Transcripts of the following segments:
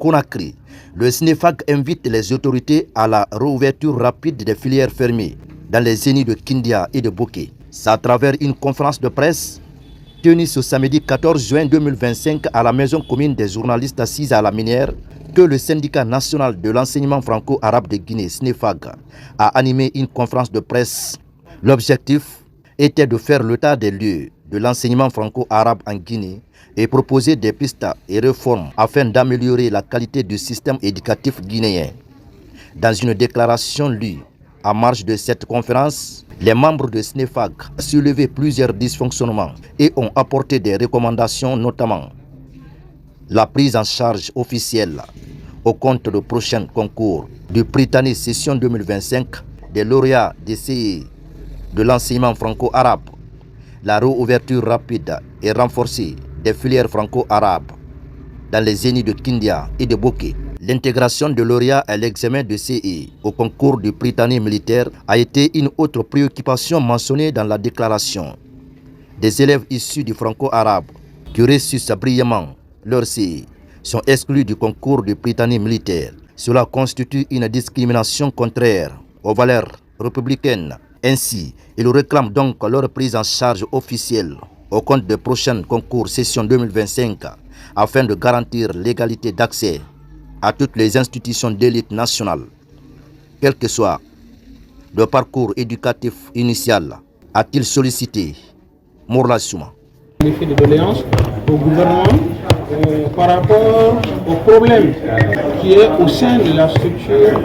Conakry. Le SNEFAG invite les autorités à la réouverture rapide des filières fermées dans les zéniths de Kindia et de Boké. C'est à travers une conférence de presse tenue ce samedi 14 juin 2025 à la maison commune des journalistes assises à la minière que le syndicat national de l'enseignement franco-arabe de Guinée, SNEFAG, a animé une conférence de presse. L'objectif était de faire l'état des lieux de l'enseignement franco-arabe en Guinée et proposer des pistes et réformes afin d'améliorer la qualité du système éducatif guinéen. Dans une déclaration lue en marge de cette conférence, les membres de SNEFAG ont soulevé plusieurs dysfonctionnements et ont apporté des recommandations, notamment la prise en charge officielle au compte de prochains concours du Britannique Session 2025 des lauréats des CE de l'enseignement franco-arabe, la réouverture rapide et renforcée des filières franco-arabes dans les zéniths de Kindia et de Boké. L'intégration de lauréats à l'examen de CE au concours du Britannique militaire a été une autre préoccupation mentionnée dans la déclaration. Des élèves issus du franco-arabe qui réussissent brillamment leur CE sont exclus du concours du Britannique militaire. Cela constitue une discrimination contraire aux valeurs républicaines. Ainsi, ils réclament donc leur prise en charge officielle au compte des prochains concours session 2025 afin de garantir l'égalité d'accès à toutes les institutions d'élite nationale, quel que soit le parcours éducatif initial, a-t-il sollicité Morla Souma. L'effet de doléance au gouvernement par rapport au problème qui est au sein de la structure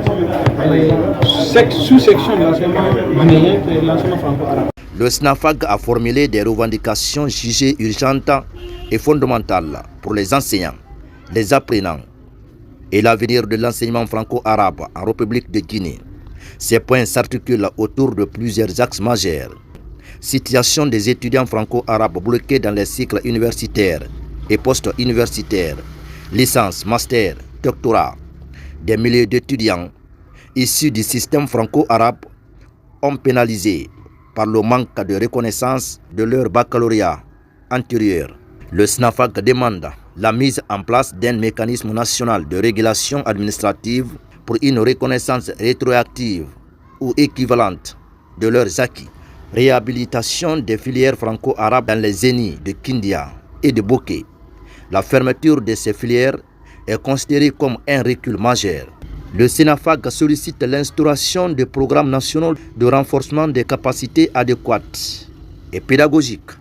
sous-section de l'enseignement guinéen, qui est l'enseignement franco-arabe. Le SNEFAG a formulé des revendications jugées urgentes et fondamentales pour les enseignants, les apprenants et l'avenir de l'enseignement franco-arabe en République de Guinée. Ces points s'articulent autour de plusieurs axes majeurs. Situation des étudiants franco-arabes bloqués dans les cycles universitaires et post-universitaires, licence, master, doctorat. Des milliers d'étudiants issus du système franco-arabe ont pénalisé par le manque de reconnaissance de leur baccalauréat antérieur. Le SNEFAG demande la mise en place d'un mécanisme national de régulation administrative pour une reconnaissance rétroactive ou équivalente de leurs acquis. Réhabilitation des filières franco-arabes dans les zéniths de Kindia et de Boké. La fermeture de ces filières est considérée comme un recul majeur. Le SNEFAG sollicite l'instauration de programmes nationaux de renforcement des capacités adéquates et pédagogiques